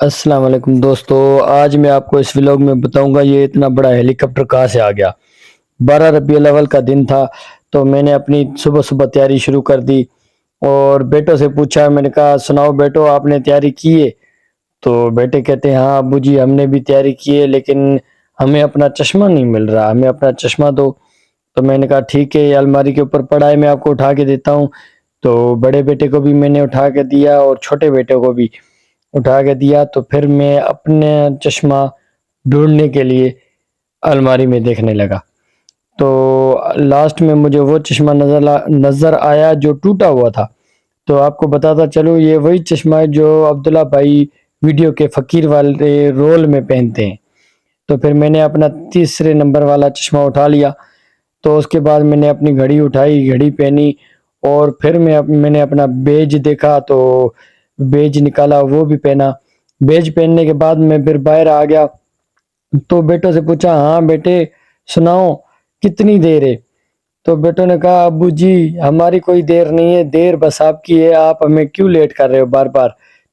السلام علیکم دوستو، آج میں آپ کو اس ولاگ میں بتاؤں گا یہ اتنا بڑا ہیلی کاپٹر کہاں سے آ گیا۔ 12 ربیع الاول کا دن تھا تو میں نے اپنی صبح صبح تیاری شروع کر دی اور بیٹوں سے پوچھا، میں نے کہا سناؤ بیٹو آپ نے تیاری کی ہے؟ تو بیٹے کہتے ہیں ہاں ابو جی ہم نے بھی تیاری کی ہے لیکن ہمیں اپنا چشمہ نہیں مل رہا، ہمیں اپنا چشمہ دو۔ تو میں نے کہا ٹھیک ہے یہ الماری کے اوپر پڑا ہے میں آپ کو اٹھا کے دیتا ہوں۔ تو بڑے بیٹے کو بھی میں نے اٹھا کے دیا اور چھوٹے بیٹے کو بھی اٹھا کے دیا، تو پھر میں اپنے چشمہ ڈھونڈنے کے لیے الماری میں دیکھنے لگا۔ تو لاسٹ میں مجھے وہ چشمہ نظر آیا جو ٹوٹا ہوا تھا۔ تو آپ کو بتاتا چلوں یہ وہی چشمہ ہے جو عبداللہ بھائی ویڈیو کے فقیر والے رول میں پہنتے ہیں۔ تو پھر میں نے اپنا تیسرے نمبر والا چشمہ اٹھا لیا۔ تو اس کے بعد میں نے اپنی گھڑی اٹھائی، گھڑی پہنی، اور پھر میں نے اپنا بیج دیکھا تو بیج نکالا وہ بھی پہنا۔ بیج پہننے کے بعد میں پھر باہر آ گیا تو بیٹوں سے پوچھا ہاں بیٹے سناؤ کتنی دیر ہے؟ تو بیٹوں نے کہا ابو جی ہماری کوئی دیر نہیں ہے، دیر بس آپ کی ہے، آپ ہمیں کیوں لیٹ کر رہے ہو بار بار؟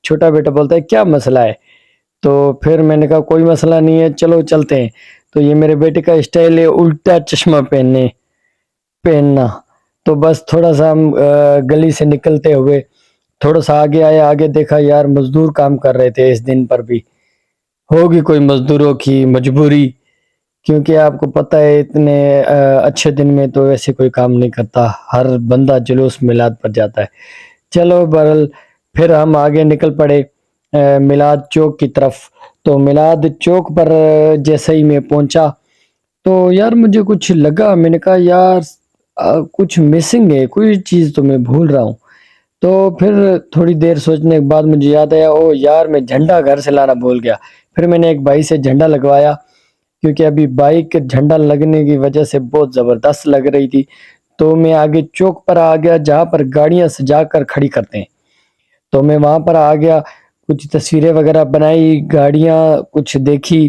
چھوٹا بیٹا بولتا ہے کیا مسئلہ ہے؟ تو پھر میں نے کہا کوئی مسئلہ نہیں ہے چلو چلتے ہیں۔ تو یہ میرے بیٹے کا اسٹائل ہے الٹا چشمہ پہننا۔ تو بس تھوڑا سا ہم گلی سے نکلتے ہوئے تھوڑا سا آگے آئے، آگے دیکھا یار مزدور کام کر رہے تھے اس دن پر بھی، ہوگی کوئی مزدوروں کی مجبوری، کیونکہ آپ کو پتہ ہے اتنے اچھے دن میں تو ایسے کوئی کام نہیں کرتا، ہر بندہ جلوس میلاد پر جاتا ہے۔ چلو بہرحال پھر ہم آگے نکل پڑے میلاد چوک کی طرف۔ تو میلاد چوک پر جیسے ہی میں پہنچا تو یار مجھے کچھ لگا، میں نے کہا یار کچھ مسنگ ہے، کوئی چیز تو میں بھول رہا ہوں۔ تو پھر تھوڑی دیر سوچنے کے بعد مجھے یاد آیا او یار میں جھنڈا گھر سے لانا بھول گیا۔ پھر میں نے ایک بھائی سے جھنڈا لگوایا، کیونکہ ابھی بائک جھنڈا لگنے کی وجہ سے بہت زبردست لگ رہی تھی۔ تو میں آگے چوک پر آ گیا جہاں پر گاڑیاں سجا کر کھڑی کرتے ہیں، تو میں وہاں پر آ گیا، کچھ تصویریں وغیرہ بنائی، گاڑیاں کچھ دیکھی،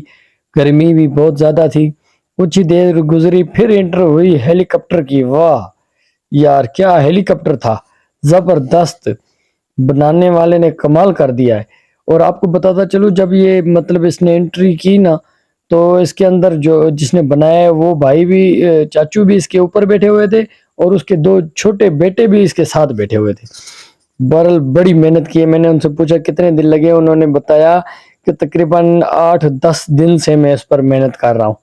گرمی بھی بہت زیادہ تھی۔ کچھ ہی دیر گزری پھر انٹر ہوئی ہیلی کاپٹر کی، واہ یار کیا ہیلی کاپٹر تھا، زبردست، بنانے والے نے کمال کر دیا ہے۔ اور آپ کو بتاتا چلوں جب یہ مطلب اس نے انٹری کی نا تو اس کے اندر جو جس نے بنایا ہے وہ بھائی بھی چاچو بھی اس کے اوپر بیٹھے ہوئے تھے اور اس کے دو چھوٹے بیٹے بھی اس کے ساتھ بیٹھے ہوئے تھے۔ بہرحال بڑی محنت کی ہے۔ میں نے ان سے پوچھا کتنے دن لگے، انہوں نے بتایا کہ تقریباً 8-10 دن سے میں اس پر محنت کر رہا ہوں۔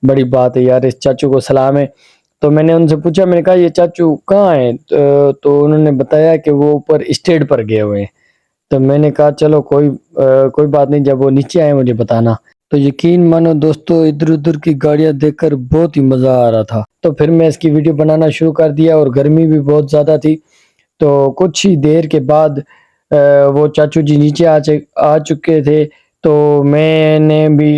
بڑی بات ہے یار، اس چاچو کو سلام ہے۔ تو میں نے ان سے پوچھا، میں نے کہا یہ چاچو کہاں ہیں؟ تو انہوں نے بتایا کہ وہ اوپر اسٹیج پر گئے ہوئے ہیں۔ تو میں نے کہا چلو کوئی بات نہیں، جب وہ نیچے آئے مجھے بتانا۔ تو یقین مانو دوستو ادھر ادھر کی گاڑیاں دیکھ کر بہت ہی مزہ آ رہا تھا۔ تو پھر میں اس کی ویڈیو بنانا شروع کر دیا اور گرمی بھی بہت زیادہ تھی۔ تو کچھ ہی دیر کے بعد وہ چاچو جی نیچے آ چکے تھے، تو میں نے بھی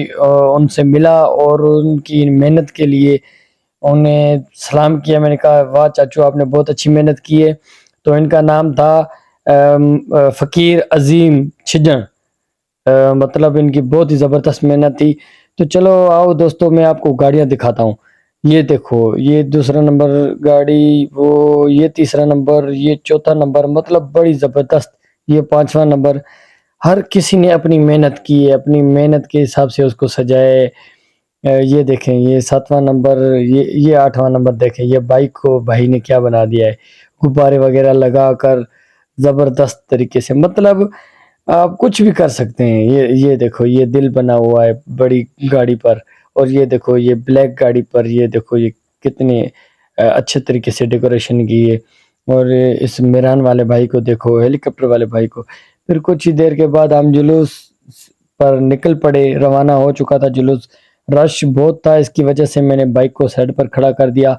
ان سے ملا اور ان کی محنت کے لیے انہیں سلام کیا۔ میں نے کہا واہ چاچو آپ نے بہت اچھی محنت کی ہے۔ تو ان کا نام تھا فقیر عظیم چھجن، مطلب ان کی بہت ہی زبردست محنت تھی۔ تو چلو آؤ دوستو میں آپ کو گاڑیاں دکھاتا ہوں۔ یہ دیکھو یہ دوسرا نمبر گاڑی، وہ یہ تیسرا نمبر، یہ چوتھا نمبر، مطلب بڑی زبردست، یہ پانچواں نمبر۔ ہر کسی نے اپنی محنت کی ہے، اپنی محنت کے حساب سے اس کو سجائے۔ یہ دیکھیں یہ ساتواں نمبر، یہ آٹھواں نمبر، دیکھیں یہ بائک کو بھائی نے کیا بنا دیا ہے، غبارے وغیرہ لگا کر زبردست طریقے سے، مطلب آپ کچھ بھی کر سکتے ہیں۔ یہ دیکھو یہ دل بنا ہوا ہے بڑی گاڑی پر، اور یہ دیکھو یہ بلیک گاڑی پر، یہ دیکھو یہ کتنے اچھے طریقے سے ڈیکوریشن کی ہے۔ اور اس میران والے بھائی کو دیکھو، ہیلی کاپٹر والے بھائی کو۔ پھر کچھ ہی دیر کے بعد ہم جلوس پر نکل پڑے، روانہ ہو چکا تھا جلوس، رش بہت تھا، اس کی وجہ سے میں نے بائک کو سائڈ پر کھڑا کر دیا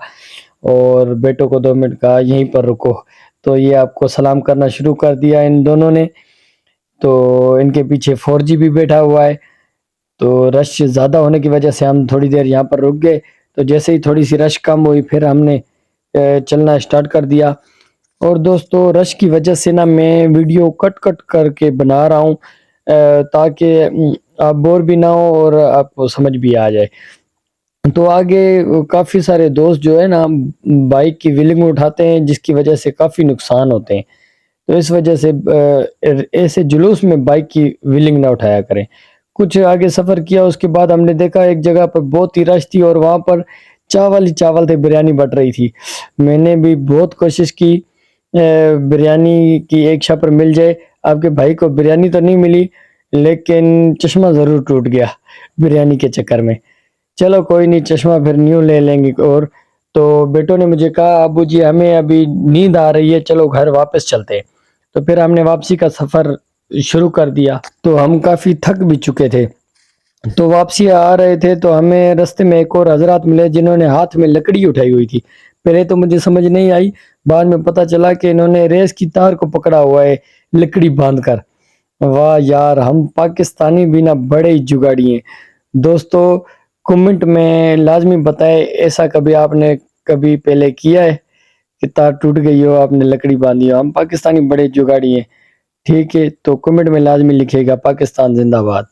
اور بیٹوں کو 2 منٹ کہا یہیں پر رکو۔ تو یہ آپ کو سلام کرنا شروع کر دیا ان دونوں نے۔ تو ان کے پیچھے 4G بھی بیٹھا ہوا ہے، تو رش زیادہ ہونے کی وجہ سے ہم تھوڑی دیر یہاں پر رک گئے۔ تو جیسے ہی تھوڑی سی رش کم ہوئی پھر ہم نے چلنا سٹارٹ کر دیا۔ اور دوستو رش کی وجہ سے نا میں ویڈیو کٹ کٹ کر کے بنا رہا ہوں تاکہ آپ بور بھی نہ ہو اور آپ کو سمجھ بھی آ جائے۔ تو آگے کافی سارے دوست جو ہے نا بائک کی ویلنگ اٹھاتے ہیں، جس کی وجہ سے کافی نقصان ہوتے ہیں۔ تو اس وجہ سے ایسے جلوس میں بائک کی ویلنگ نہ اٹھایا کریں۔ کچھ آگے سفر کیا، اس کے بعد ہم نے دیکھا ایک جگہ پر بہت ہی رش تھی اور وہاں پر چاول ہی چاول تھے، بریانی بٹ رہی تھی۔ میں نے بھی بہت کوشش کی بریانی کی ایک شاپ پر مل جائے۔ آپ کے بھائی کو بریانی تو نہیں ملی، لیکن چشمہ ضرور ٹوٹ گیا بریانی کے چکر میں۔ چلو کوئی نہیں، چشمہ پھر نیو لے لیں گے۔ اور تو بیٹوں نے مجھے کہا ابو جی ہمیں ابھی نیند آ رہی ہے، چلو گھر واپس چلتے ہیں۔ تو پھر ہم نے واپسی کا سفر شروع کر دیا۔ تو ہم کافی تھک بھی چکے تھے، تو واپسی آ رہے تھے تو ہمیں رستے میں ایک اور حضرات ملے جنہوں نے ہاتھ میں لکڑی اٹھائی ہوئی تھی۔ پہلے تو مجھے سمجھ نہیں آئی، بعد میں پتہ چلا کہ انہوں نے ریس کی تار کو پکڑا ہوا ہے لکڑی باندھ کر۔ واہ یار، ہم پاکستانی بھی نا بڑے ہی جگاڑی ہیں۔ دوستو کمنٹ میں لازمی بتائے ایسا کبھی آپ نے کبھی پہلے کیا ہے کہ تار ٹوٹ گئی ہو، آپ نے لکڑی باندھی ہو؟ ہم پاکستانی بڑے جگاڑی ہیں، ٹھیک ہے؟ تو کمنٹ میں لازمی لکھے گا پاکستان زندہ باد۔